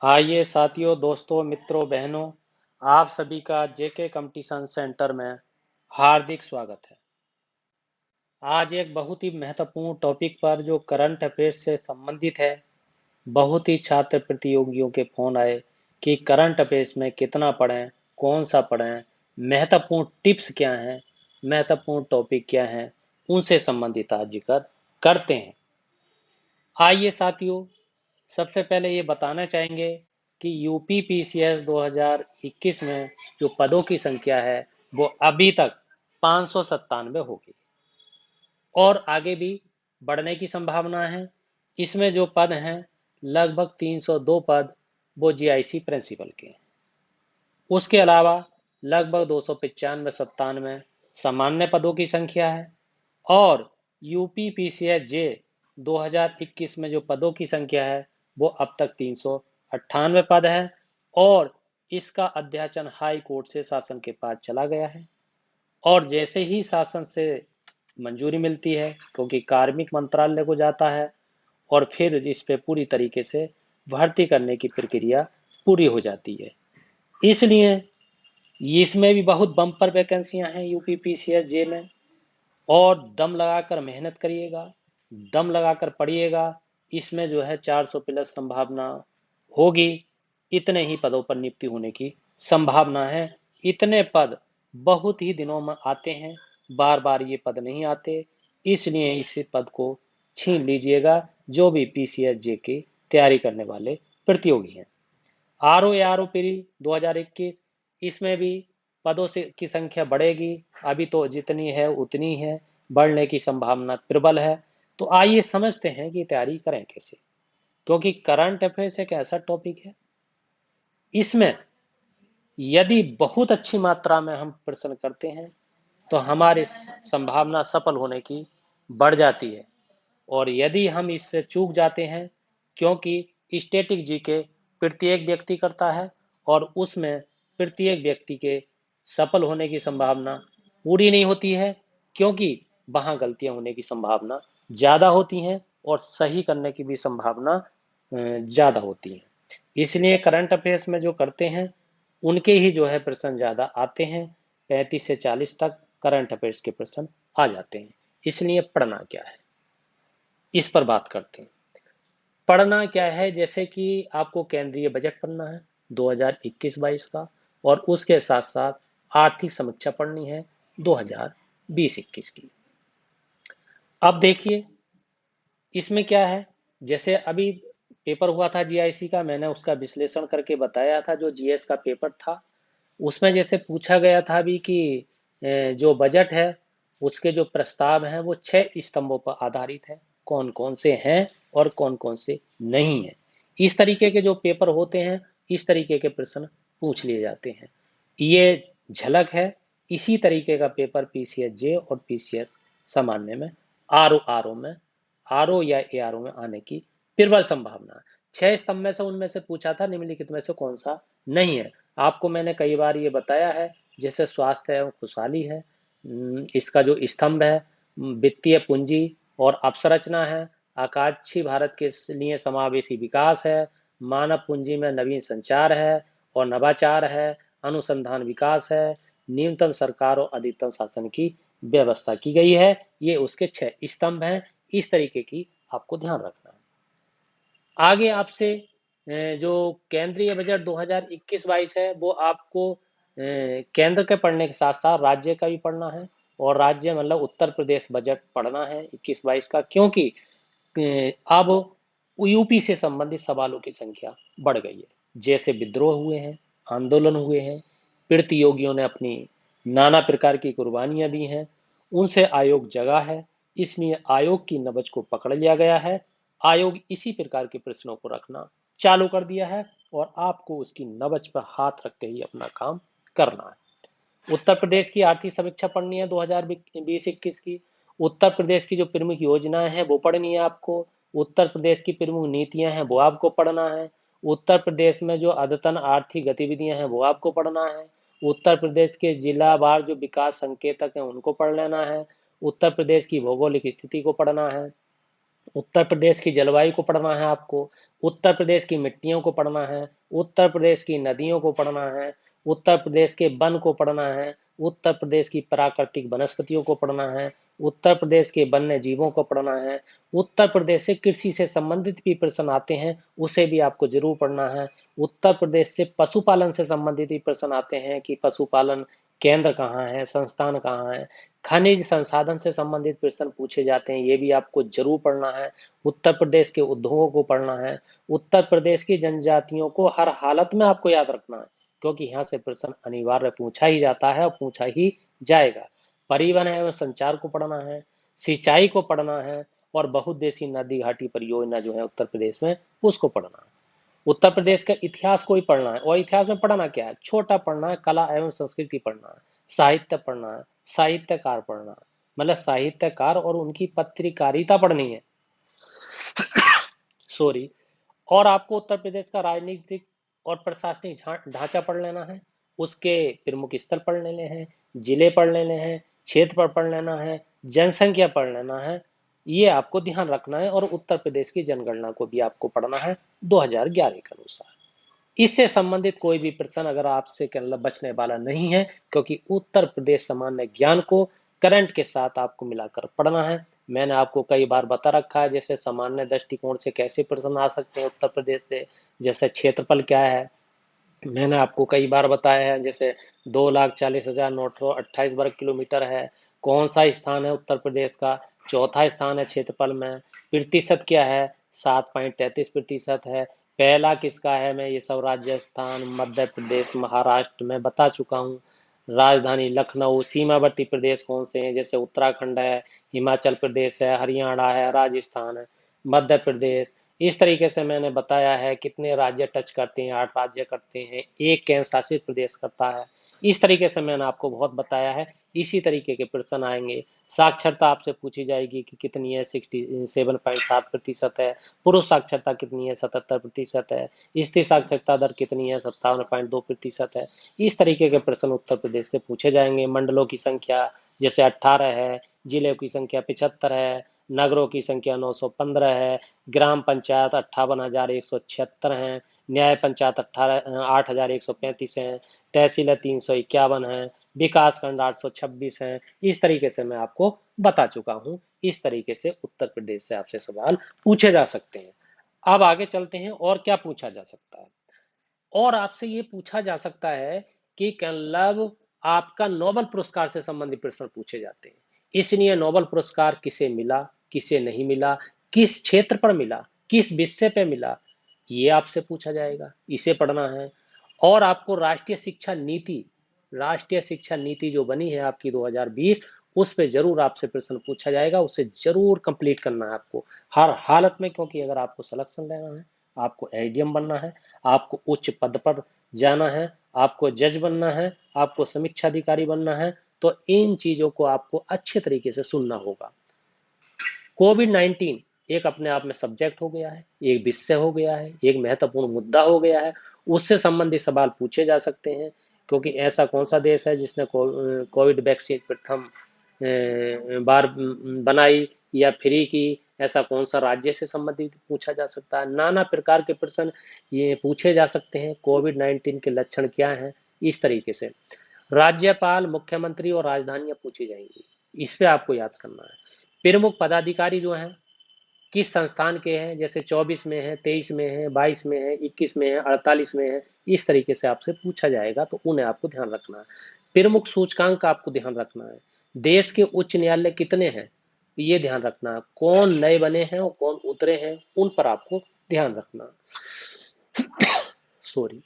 आइए साथियों, दोस्तों, मित्रों, बहनों, आप सभी का जेके कंपटीशन सेंटर में हार्दिक स्वागत है। आज एक बहुत ही महत्वपूर्ण टॉपिक पर जो करंट अफेयर्स से संबंधित है। बहुत ही छात्र प्रतियोगियों के फोन आए कि करंट अफेयर्स में कितना पढ़ें, कौन सा पढ़ें, महत्वपूर्ण टिप्स क्या हैं, महत्वपूर्ण टॉपिक क्या हैं, उनसे संबंधित आज जिक्र करते हैं। आइए साथियों, सबसे पहले ये बताना चाहेंगे कि यूपी पीसीएस 2021 में जो पदों की संख्या है वो अभी तक 597 होगी और आगे भी बढ़ने की संभावना है। इसमें जो पद हैं लगभग 302 पद वो जीआईसी प्रिंसिपल के हैं। उसके अलावा लगभग 295-97 सामान्य पदों की संख्या है और यूपी पीसीएस जे 2021 में जो पदों की संख्या है वो अब तक 398 पद है और इसका अध्याचन हाई कोर्ट से शासन के पास चला गया है। और जैसे ही शासन से मंजूरी मिलती है, क्योंकि कार्मिक मंत्रालय को जाता है और फिर इस पे पूरी तरीके से भर्ती करने की प्रक्रिया पूरी हो जाती है। इसलिए इसमें भी बहुत बम्पर वैकेंसियां हैं यूपी पीसीएस जे में। और दम लगाकर मेहनत करिएगा, दम लगाकर पढ़िएगा। इसमें जो है 400 प्लस संभावना होगी। इतने ही पदों पर नियुक्ति होने की संभावना है। इतने पद बहुत ही दिनों में आते हैं, बार बार ये पद नहीं आते। इसलिए इस पद को छीन लीजिएगा जो भी पीसीएस जे की तैयारी करने वाले प्रतियोगी हैं। आरओ या आरओ पी 2021, इसमें भी पदों से की संख्या बढ़ेगी। अभी तो जितनी है उतनी है, बढ़ने की संभावना प्रबल है। तो आइए समझते हैं कि तैयारी करें कैसे, क्योंकि करंट अफेयर्स एक ऐसा टॉपिक है, इसमें यदि बहुत अच्छी मात्रा में हम प्रश्न करते हैं तो हमारी संभावना सफल होने की बढ़ जाती है। और यदि हम इससे चूक जाते हैं, क्योंकि स्टैटिक जीके प्रत्येक व्यक्ति करता है और उसमें प्रत्येक व्यक्ति के सफल होने की संभावना पूरी नहीं होती है, क्योंकि वहां गलतियां होने की संभावना ज्यादा होती हैं और सही करने की भी संभावना ज्यादा होती है। इसलिए करंट अफेयर्स में जो करते हैं उनके ही जो है प्रश्न ज्यादा आते हैं। 35 से 40 तक करंट अफेयर्स के प्रश्न आ जाते हैं। इसलिए पढ़ना क्या है, इस पर बात करते हैं। पढ़ना क्या है, जैसे कि आपको केंद्रीय बजट पढ़ना है 2021-22 का, और उसके साथ साथ आर्थिक समीक्षा पढ़नी है 2020-21 की। अब देखिए इसमें क्या है, जैसे अभी पेपर हुआ था जीआईसी का, मैंने उसका विश्लेषण करके बताया था। जो जीएस का पेपर था उसमें जैसे पूछा गया था भी कि जो बजट है उसके जो प्रस्ताव हैं वो 6 स्तंभों पर आधारित है, कौन कौन से हैं और कौन कौन से नहीं है। इस तरीके के जो पेपर होते हैं, इस तरीके के प्रश्न पूछ लिए जाते हैं। ये झलक है। इसी तरीके का पेपर पीसीएस जे और पीसीएस सामान्य में, आरओ में, आरओ या एआरओ में आने की प्रबल संभावना है। 6 स्तंभ में से उनमें से पूछा था निम्नलिखित में से कौन सा नहीं है। आपको मैंने कई बार ये बताया है, जैसे स्वास्थ्य एवं खुशहाली है, इसका जो स्तंभ है, वित्तीय पूंजी और अवसंरचना है, आकांक्षी भारत के लिए समावेशी विकास है, मानव पूंजी में नवीन संचार है और नवाचार है, अनुसंधान विकास है, न्यूनतम सरकार और अधिकतम शासन की व्यवस्था की गई है। ये उसके 6 स्तंभ हैं। इस तरीके की आपको ध्यान रखना है। आगे आपसे जो केंद्रीय बजट 2021-22 है वो आपको केंद्र के पढ़ने के साथ साथ राज्य का भी पढ़ना है। और राज्य मतलब उत्तर प्रदेश बजट पढ़ना है 21-22 का, क्योंकि अब यूपी से संबंधित सवालों की संख्या बढ़ गई है। जैसे विद्रोह हुए हैं, आंदोलन हुए हैं, प्रतियोगियों ने अपनी नाना प्रकार की कुर्बानियां दी हैं, उनसे आयोग जगा है। इसलिए आयोग की नब्ज को पकड़ लिया गया है। आयोग इसी प्रकार के प्रश्नों को रखना चालू कर दिया है और आपको उसकी नब्ज पर हाथ रख के ही अपना काम करना है। उत्तर प्रदेश की आर्थिक समीक्षा पढ़नी है 2020-21 की। उत्तर प्रदेश की जो प्रमुख योजनाएं हैं वो पढ़नी है आपको। उत्तर प्रदेश की प्रमुख नीतियां हैं वो आपको पढ़ना है। उत्तर प्रदेश में जो अद्यतन आर्थिक गतिविधियां हैं वो आपको पढ़ना है। उत्तर प्रदेश के जिलावार जो विकास संकेतक हैं उनको पढ़ लेना है। उत्तर प्रदेश की भौगोलिक स्थिति को पढ़ना है। उत्तर प्रदेश की जलवायु को पढ़ना है आपको, उत्तर प्रदेश की मिट्टियों को पढ़ना है, उत्तर प्रदेश की नदियों को पढ़ना है, उत्तर प्रदेश के वन को पढ़ना है, उत्तर प्रदेश की प्राकृतिक वनस्पतियों को पढ़ना है, उत्तर प्रदेश के वन्य जीवों को पढ़ना है, उत्तर प्रदेश से कृषि से संबंधित भी प्रश्न आते हैं, उसे भी आपको जरूर पढ़ना है। उत्तर प्रदेश से पशुपालन से संबंधित भी प्रश्न आते हैं कि पशुपालन केंद्र कहाँ है, संस्थान कहाँ है। खनिज संसाधन से संबंधित प्रश्न पूछे जाते हैं, ये भी आपको जरूर पढ़ना है। उत्तर प्रदेश के उद्योगों को पढ़ना है। उत्तर प्रदेश की जनजातियों को हर हालत में आपको याद रखना है, क्योंकि यहाँ से प्रश्न अनिवार्य पूछा ही जाता है और पूछा ही जाएगा। परिवहन एवं संचार को पढ़ना है, सिंचाई को पढ़ना है, और बहुउद्देशीय नदी घाटी परियोजना जो है उत्तर प्रदेश में, उसको पढ़ना है। उत्तर प्रदेश का इतिहास को ही पढ़ना है, और इतिहास में पढ़ना क्या है, छोटा पढ़ना है, कला एवं संस्कृति पढ़ना है, साहित्य पढ़ना है, साहित्यकार पढ़ना है, मतलब साहित्यकार और उनकी पत्रकारिता पढ़नी है, सॉरी। और आपको उत्तर प्रदेश का राजनीतिक और प्रशासनिक ढांचा पढ़ लेना है, उसके प्रमुख स्थल पढ़ लेने हैं, जिले पढ़ लेने हैं, क्षेत्र पढ़ लेना है, जनसंख्या पढ़ लेना है, ये आपको ध्यान रखना है। और उत्तर प्रदेश की जनगणना को भी आपको पढ़ना है 2011 के अनुसार। इससे संबंधित कोई भी प्रश्न अगर आपसे बचने वाला नहीं है, क्योंकि उत्तर प्रदेश सामान्य ज्ञान को करंट के साथ आपको मिलाकर पढ़ना है। मैंने आपको कई बार बता रखा है, जैसे सामान्य दृष्टिकोण से कैसे प्रश्न आ सकते हैं उत्तर प्रदेश से, जैसे क्षेत्रफल क्या है, मैंने आपको कई बार बताया है, जैसे 2,40,928 वर्ग किलोमीटर है। कौन सा स्थान है उत्तर प्रदेश का, चौथा स्थान है क्षेत्रफल में। प्रतिशत क्या है, 7.33% है। पहला किसका है, मैं ये सब राजस्थान, मध्य प्रदेश, महाराष्ट्र में बता चुका हूँ। राजधानी लखनऊ। सीमावर्ती प्रदेश कौन से हैं, जैसे उत्तराखंड है, हिमाचल प्रदेश है, हरियाणा है, राजस्थान है, मध्य प्रदेश। इस तरीके से मैंने बताया है कितने राज्य टच करते हैं, 8 राज्य करते हैं, एक केंद्र शासित प्रदेश करता है। इस तरीके से मैंने आपको बहुत बताया है। इसी तरीके के प्रश्न आएंगे। साक्षरता आपसे पूछी जाएगी कि कितनी है, 67.7% है। पुरुष साक्षरता कितनी है, 77% है। स्त्री साक्षरता दर कितनी है, 57.2% है। इस तरीके के प्रश्न उत्तर प्रदेश से पूछे जाएंगे। मंडलों की संख्या जैसे 18 है, जिले की संख्या 75 है, नगरों की संख्या 915 है, ग्राम पंचायत 58,176 हैं, न्याय पंचायत 8,135 हैं, तहसील 351 है, विकास खंड 826 हैं। इस तरीके से मैं आपको बता चुका हूं। इस तरीके से उत्तर प्रदेश से आपसे सवाल पूछे जा सकते हैं। अब आगे चलते हैं, और क्या पूछा जा सकता है। और आपसे ये पूछा जा सकता है कि मतलब आपका नोबेल पुरस्कार से संबंधित प्रश्न पूछे जाते हैं। इसलिए नोबेल पुरस्कार किसे मिला, किसे नहीं मिला, किस क्षेत्र पर मिला, किस विषय पे मिला, ये आपसे पूछा जाएगा, इसे पढ़ना है। और आपको राष्ट्रीय शिक्षा नीति जो बनी है आपकी 2020, उस पे जरूर आपसे प्रश्न पूछा जाएगा, उसे जरूर कंप्लीट करना है आपको हर हालत में, क्योंकि अगर आपको सिलेक्शन लेना है, आपको एडीएम बनना है, आपको उच्च पद पर जाना है, आपको जज बनना है, आपको समीक्षा अधिकारी बनना है, तो इन चीजों को आपको अच्छे तरीके से सुनना होगा। कोविड-19 एक अपने आप में सब्जेक्ट हो गया है, एक विषय हो गया है, एक महत्वपूर्ण मुद्दा हो गया है, उससे संबंधित सवाल पूछे जा सकते हैं। क्योंकि ऐसा कौन सा देश है जिसने कोविड वैक्सीन प्रथम बार बनाई या फ्री की, ऐसा कौन सा राज्य से संबंधित पूछा जा सकता है। नाना प्रकार के प्रश्न ये पूछे जा सकते हैं। कोविड-19 के लक्षण क्या हैं, इस तरीके से। राज्यपाल, मुख्यमंत्री और राजधानियां पूछी जाएंगी, इस पे आपको याद करना है। प्रमुख पदाधिकारी जो हैं किस संस्थान के हैं, जैसे 24 में है, 23 में है, 22 में है, 21 में है, 48 में है, इस तरीके से आपसे पूछा जाएगा, तो उन्हें आपको ध्यान रखना है। प्रमुख सूचकांक का आपको ध्यान रखना है। देश के उच्च न्यायालय कितने हैं, ये ध्यान रखना है। कौन नए बने हैं और कौन उतरे हैं, उन पर आपको ध्यान रखना, सॉरी।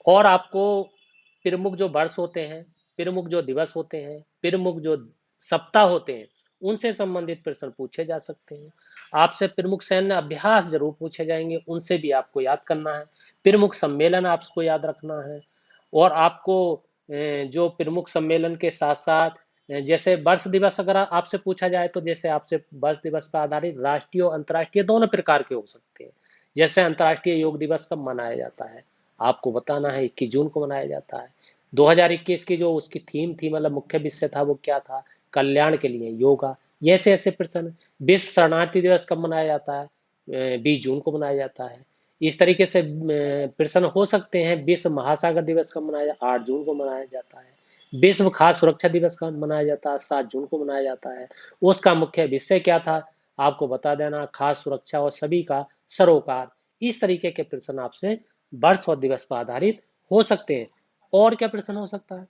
और आपको प्रमुख जो वर्ष होते हैं, प्रमुख जो दिवस होते हैं, प्रमुख जो सप्ताह होते हैं, उनसे संबंधित प्रश्न पूछे जा सकते हैं। आपसे प्रमुख सैन्य अभ्यास जरूर पूछे जाएंगे, उनसे भी आपको याद करना है। प्रमुख सम्मेलन आपको याद रखना है। और आपको जो प्रमुख सम्मेलन के साथ साथ जैसे वर्ष दिवस अगर आपसे पूछा जाए, तो जैसे आपसे वर्ष दिवस पर आधारित राष्ट्रीय और अंतर्राष्ट्रीय दोनों प्रकार के हो सकते हैं। जैसे अंतर्राष्ट्रीय योग दिवस कब मनाया जाता है, आपको बताना है, 21 जून को मनाया जाता है। 2021 की जो उसकी थीम थी, मतलब मुख्य विषय था, वो क्या था, कल्याण के लिए योगा, ऐसे ऐसे प्रश्न। विश्व शरणार्थी दिवस कब मनाया जाता है? 20 जून को मनाया जाता है। इस तरीके से प्रश्न हो सकते हैं। विश्व महासागर दिवस कब मनाया? 8 जून को मनाया जाता है। विश्व खाद्य सुरक्षा दिवस कब मनाया जाता है? 7 जून को मनाया जाता है। उसका मुख्य विषय क्या था? आपको बता देना, खाद्य सुरक्षा और सभी का सरोकार। इस तरीके के प्रश्न आपसे वर्ष और दिवस पर आधारित हो सकते हैं। और क्या प्रश्न हो सकता है?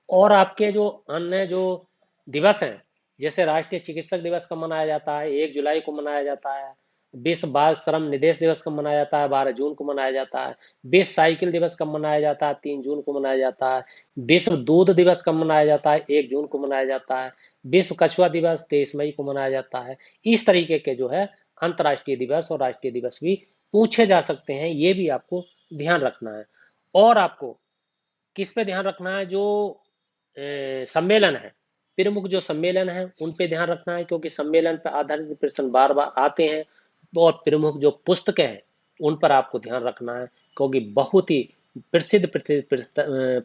और आपके जो अन्य जो दिवस हैं, जैसे राष्ट्रीय चिकित्सक दिवस कब मनाया जाता है? 1 जुलाई को मनाया जाता है। विश्व बाल श्रम निदेश दिवस कब मनाया जाता है? 12 जून को मनाया जाता है। विश्व साइकिल दिवस कब मनाया जाता है? 3 जून को मनाया जाता है। विश्व दूध दिवस कब मनाया जाता है? 1 जून को मनाया जाता है। विश्व कछुआ दिवस 23 मई को मनाया जाता है। इस तरीके के जो है अंतर्राष्ट्रीय दिवस और राष्ट्रीय दिवस भी पूछे जा सकते हैं, ये भी आपको ध्यान रखना है। और आपको किस पे ध्यान रखना है? जो सम्मेलन है, प्रमुख जो सम्मेलन है उन पे ध्यान रखना है, क्योंकि सम्मेलन पर आधारित प्रश्न बार बार आते हैं। और प्रमुख जो पुस्तकें हैं उन पर आपको ध्यान रखना है, क्योंकि बहुत ही प्रसिद्ध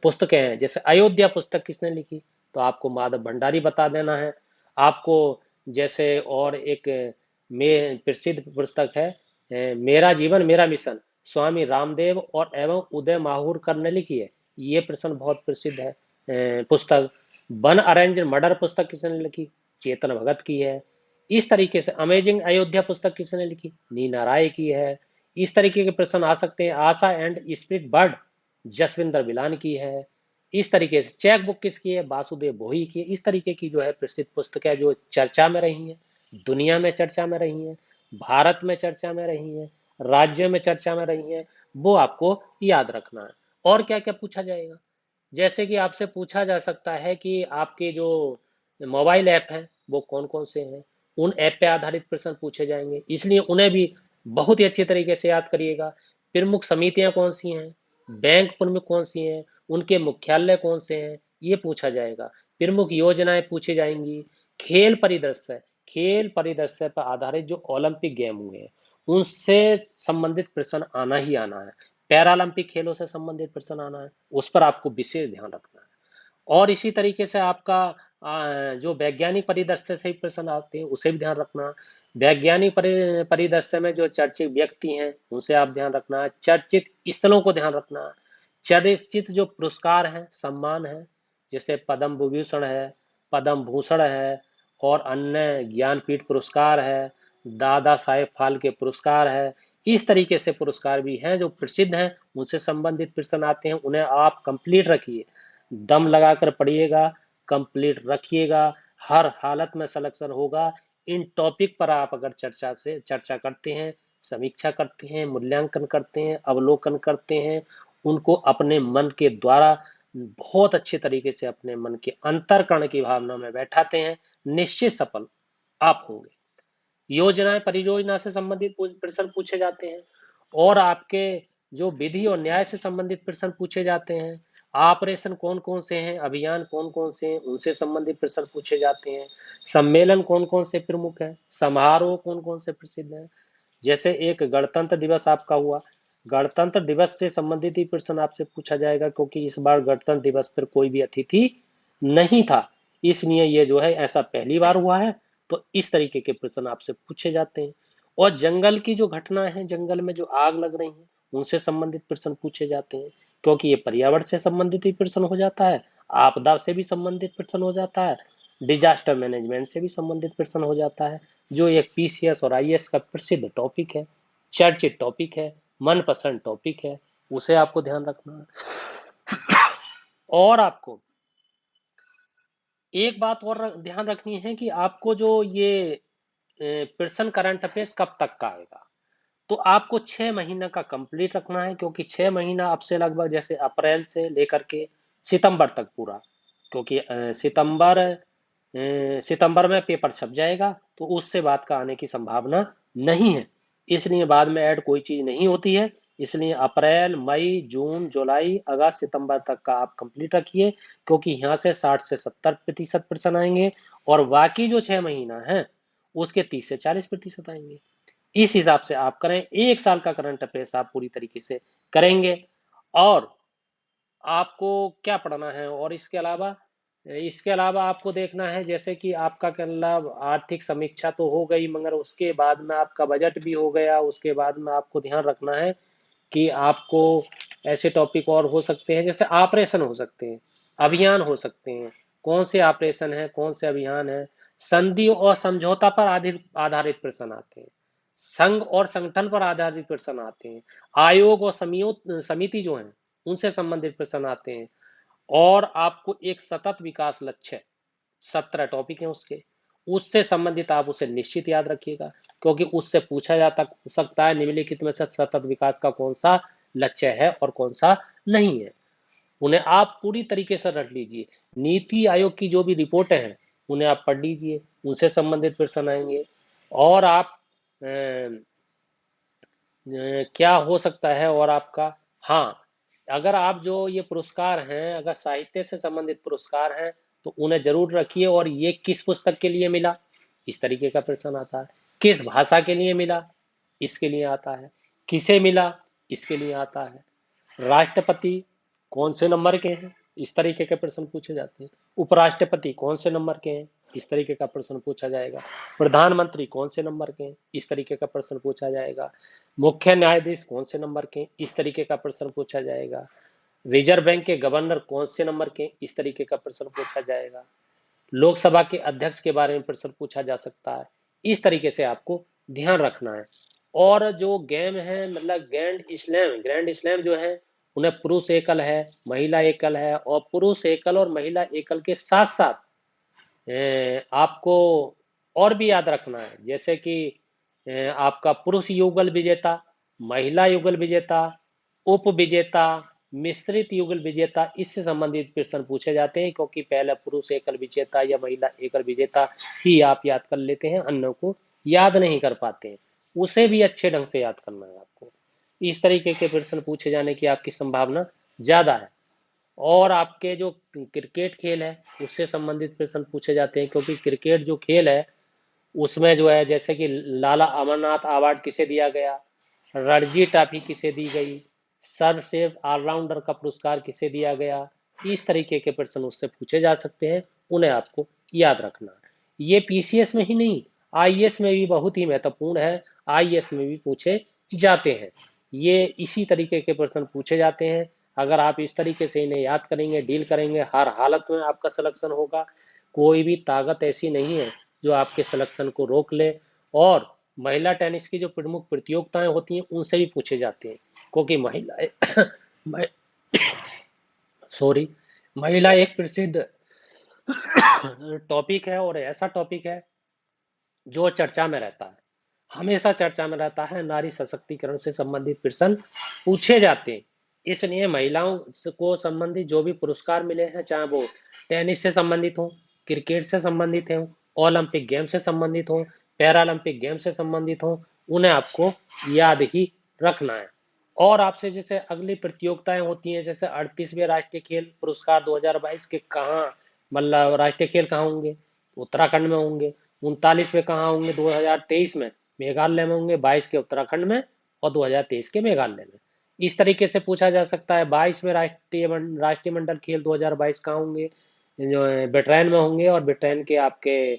पुस्तकें हैं। जैसे अयोध्या पुस्तक किसने लिखी? तो आपको माधव भंडारी बता देना है आपको। जैसे और एक में प्रसिद्ध पुस्तक है मेरा जीवन मेरा मिशन, स्वामी रामदेव और एवं उदय माहूरकर ने लिखी है। ये प्रश्न बहुत प्रसिद्ध है। पुस्तक वन अरेंज मर्डर पुस्तक किसने लिखी? चेतन भगत की है। इस तरीके से अमेजिंग अयोध्या पुस्तक किसने लिखी? नीना राय की है। इस तरीके के प्रश्न आ सकते हैं। आशा एंड स्प्लिट बर्ड जसविंदर बिलान की है। इस तरीके से चेक बुक किसकी है? वासुदेव भोई की है। इस तरीके की जो है प्रसिद्ध पुस्तकें जो चर्चा में रही हैं, दुनिया में चर्चा में रही हैं, भारत में चर्चा में रही हैं, राज्य में चर्चा में रही हैं, वो आपको याद रखना है। और क्या क्या पूछा जाएगा? जैसे कि आपसे पूछा जा सकता है कि आपके जो मोबाइल ऐप हैं वो कौन कौन से हैं, उन ऐप पे आधारित प्रश्न पूछे जाएंगे, इसलिए उन्हें भी बहुत ही अच्छी तरीके से याद करिएगा। प्रमुख समितियां कौन सी हैं, बैंक प्रमुख कौन सी हैं, उनके मुख्यालय कौन से हैं, ये पूछा जाएगा। प्रमुख योजनाएं पूछी जाएंगी। खेल परिदृश्य पर आधारित जो ओलंपिक गेम हुए हैं उनसे संबंधित प्रश्न आना ही आना है। पैरालंपिक खेलों से संबंधित प्रश्न आना है, उस पर आपको विशेष ध्यान रखना है। और इसी तरीके से आपका जो वैज्ञानिक परिदृश्य से प्रश्न आते हैं उसे भी ध्यान रखना। वैज्ञानिक परिदृश्य में जो चर्चित व्यक्ति हैं उनसे आप ध्यान रखना। चर्चित स्थलों को ध्यान रखना। चर्चित जो पुरस्कार हैं, सम्मान है, जैसे पद्म विभूषण है, पद्म भूषण है, और अन्य ज्ञानपीठ पुरस्कार है, दादा साहेब फाल्के पुरस्कार है। इस तरीके से पुरस्कार भी हैं जो प्रसिद्ध हैं, उनसे संबंधित प्रश्न आते हैं। उन्हें आप कंप्लीट रखिए, दम लगाकर पढ़िएगा, कंप्लीट रखिएगा। हर हालत में सिलेक्शन होगा। इन टॉपिक पर आप अगर चर्चा करते हैं, समीक्षा करते हैं, मूल्यांकन करते हैं, अवलोकन करते हैं, उनको अपने मन के द्वारा बहुत अच्छे तरीके से अपने मन के अंतर्करण की भावना में बैठाते हैं, निश्चित सफल आप होंगे। योजनाएं परियोजना से संबंधित प्रश्न पूछे जाते हैं। और आपके जो विधि और न्याय से संबंधित प्रश्न पूछे जाते हैं। ऑपरेशन कौन कौन से हैं, अभियान कौन कौन से हैं, उनसे संबंधित प्रश्न पूछे जाते हैं। सम्मेलन कौन कौन से प्रमुख हैं, समारोह कौन कौन से प्रसिद्ध हैं। जैसे एक गणतंत्र दिवस आपका हुआ, गणतंत्र दिवस से संबंधित ही प्रश्न आपसे पूछा जाएगा, क्योंकि इस बार गणतंत्र दिवस पर कोई भी अतिथि नहीं था, इसलिए ये जो है ऐसा पहली बार हुआ है। तो इस तरीके के प्रश्न आपसे पूछे जाते हैं। और जंगल की जो घटना है, जंगल में जो आग लग रही है, उनसे संबंधित प्रश्न पूछे जाते हैं, क्योंकि ये पर्यावरण से संबंधित ही प्रश्न हो जाता है, आपदा से भी संबंधित प्रश्न हो जाता है, डिजास्टर मैनेजमेंट से भी संबंधित प्रश्न हो जाता है, जो एक पीसीएस और आईएएस का प्रसिद्ध टॉपिक है, चर्चित टॉपिक है, मनपसंद टॉपिक है, उसे आपको ध्यान रखना है। और आपको एक बात और ध्यान रखनी है कि आपको जो ये प्रश्न करंट अफेयर्स कब तक का आएगा, तो आपको 6 महीना का कंप्लीट रखना है, क्योंकि 6 महीना आपसे लगभग जैसे अप्रैल से लेकर के सितंबर तक पूरा, क्योंकि सितंबर में पेपर छप जाएगा, तो उससे बाद का आने की संभावना नहीं है, इसलिए बाद में ऐड कोई चीज नहीं होती है। इसलिए अप्रैल मई जून जुलाई अगस्त सितंबर तक का आप कंप्लीट रखिए, क्योंकि यहाँ से 60 से 70% प्रश्न आएंगे, और बाकी जो 6 महीना है उसके 30 से 40% आएंगे। इस हिसाब से आप करें, 1 साल का करंट अफेयर्स आप पूरी तरीके से करेंगे। और आपको क्या पढ़ना है, और इसके अलावा इसके अलावा आपको देखना है जैसे कि आपका मतलब आर्थिक समीक्षा तो हो गई, मगर उसके बाद में आपका बजट भी हो गया। उसके बाद में आपको ध्यान रखना है कि आपको ऐसे टॉपिक और हो सकते हैं, जैसे ऑपरेशन हो सकते हैं, अभियान हो सकते हैं। कौन से ऑपरेशन है, कौन से अभियान है। संधि और समझौता पर आधारित आधारित प्रश्न आते हैं। संघ और संगठन पर आधारित प्रश्न आते हैं। आयोग और समिति जो है उनसे संबंधित प्रश्न आते हैं। और आपको एक सतत विकास लक्ष्य, 17 टॉपिक हैं उसके, उससे संबंधित आप उसे निश्चित याद रखिएगा, क्योंकि उससे पूछा जा सकता है निम्नलिखित में से सतत विकास का कौन सा लक्ष्य है और कौन सा नहीं है। उन्हें आप पूरी तरीके से रट लीजिए। नीति आयोग की जो भी रिपोर्टें हैं उन्हें आप पढ़ लीजिए, उनसे संबंधित प्रश्न आएंगे। और आप क्या हो सकता है और आपका, हाँ, अगर आप जो ये पुरस्कार हैं अगर साहित्य से संबंधित पुरस्कार हैं तो उन्हें जरूर रखिए। और ये किस पुस्तक के लिए मिला, इस तरीके का प्रश्न आता है। किस भाषा के लिए मिला, इसके लिए आता है। किसे मिला, इसके लिए आता है। राष्ट्रपति कौन से नंबर के हैं, इस तरीके के प्रश्न पूछे जाते हैं। उपराष्ट्रपति कौन से नंबर के हैं, इस तरीके का प्रश्न पूछा जाएगा। प्रधानमंत्री कौन से नंबर के हैं, इस तरीके का प्रश्न पूछा जाएगा। मुख्य न्यायाधीश कौन से नंबर के हैं, इस तरीके का प्रश्न पूछा जाएगा। रिजर्व बैंक के गवर्नर कौन से नंबर के हैं, इस तरीके का प्रश्न पूछा जाएगा। लोकसभा के अध्यक्ष के बारे में प्रश्न पूछा जा सकता है। इस तरीके से आपको ध्यान रखना है। और जो गेम है मतलब ग्रैंड स्लैम जो है उन्हें पुरुष एकल है, महिला एकल है, और पुरुष एकल और महिला एकल के साथ साथ आपको और भी याद रखना है, जैसे कि आपका पुरुष युगल विजेता, महिला युगल विजेता, उप विजेता, मिश्रित युगल विजेता, इससे संबंधित प्रश्न पूछे जाते हैं। क्योंकि पहले पुरुष एकल विजेता या महिला एकल विजेता ही आप याद कर लेते हैं, अन्य को याद नहीं कर पाते हैं। उसे भी अच्छे ढंग से याद करना है आपको। इस तरीके के प्रश्न पूछे जाने की आपकी संभावना ज्यादा है। और आपके जो क्रिकेट खेल है उससे संबंधित प्रश्न पूछे जाते हैं, क्योंकि क्रिकेट जो खेल है उसमें जो है जैसे कि लाला अमरनाथ अवार्ड किसे दिया गया, रणजी ट्रॉफी किसे दी गई, सर्वश्रेष्ठ ऑलराउंडर का पुरस्कार किसे दिया गया, इस तरीके के प्रश्न उससे पूछे जा सकते हैं। उन्हें आपको याद रखना है। ये पीसीएस में ही नहीं, आईएएस में भी बहुत ही महत्वपूर्ण है। आईएएस में भी पूछे जाते हैं। ये इसी तरीके के प्रश्न पूछे जाते हैं। अगर आप इस तरीके से इन्हें याद करेंगे, डील करेंगे, हर हालत में आपका सिलेक्शन होगा। कोई भी ताकत ऐसी नहीं है जो आपके सिलेक्शन को रोक ले। और महिला टेनिस की जो प्रमुख प्रतियोगिताएं होती हैं उनसे भी पूछे जाते हैं, क्योंकि महिला सॉरी महिला एक प्रसिद्ध टॉपिक है और ऐसा टॉपिक है जो चर्चा में रहता है, हमेशा चर्चा में रहता है। नारी सशक्तिकरण से संबंधित प्रश्न पूछे जाते हैं। इसलिए महिलाओं को संबंधित जो भी पुरस्कार मिले हैं, चाहे वो टेनिस से संबंधित हो, क्रिकेट से संबंधित हो, ओलंपिक गेम से संबंधित हो, पैरालंपिक गेम से संबंधित हो, उन्हें आपको याद ही रखना है। और आपसे जैसे अगली प्रतियोगिताएं होती हैं, जैसे 38वें राष्ट्रीय खेल पुरस्कार 2022 के कहाँ मतलब राष्ट्रीय खेल कहाँ होंगे, उत्तराखंड में होंगे। 39वें कहाँ होंगे, 2023 में मेघालय में होंगे। 22 के उत्तराखंड में और 2023 के मेघालय में। इस तरीके से पूछा जा सकता है 22वें राष्ट्रीय मंडल खेल 2022 कहाँ होंगे, जो ब्रिटेन में होंगे, और ब्रिटेन के आपके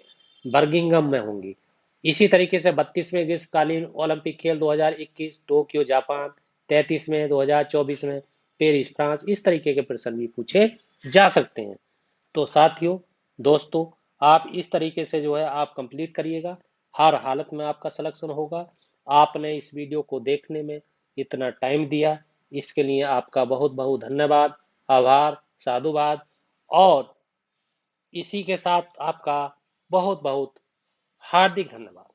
बर्मिंघम में होंगी। इसी तरीके से 32वें ग्रीष्मकालीन ओलंपिक खेल 2021 टोक्यो जापान, 33 में 2024 में पेरिस फ्रांस, इस तरीके के प्रश्न भी पूछे जा सकते हैं। तो साथियों, दोस्तों, आप इस तरीके से जो है आप कंप्लीट करिएगा। हर हालत में आपका सिलेक्शन होगा। आपने इस वीडियो को देखने में इतना टाइम दिया, इसके लिए आपका बहुत बहुत धन्यवाद, आभार, साधुवाद। और इसी के साथ आपका बहुत बहुत हार्दिक धन्यवाद।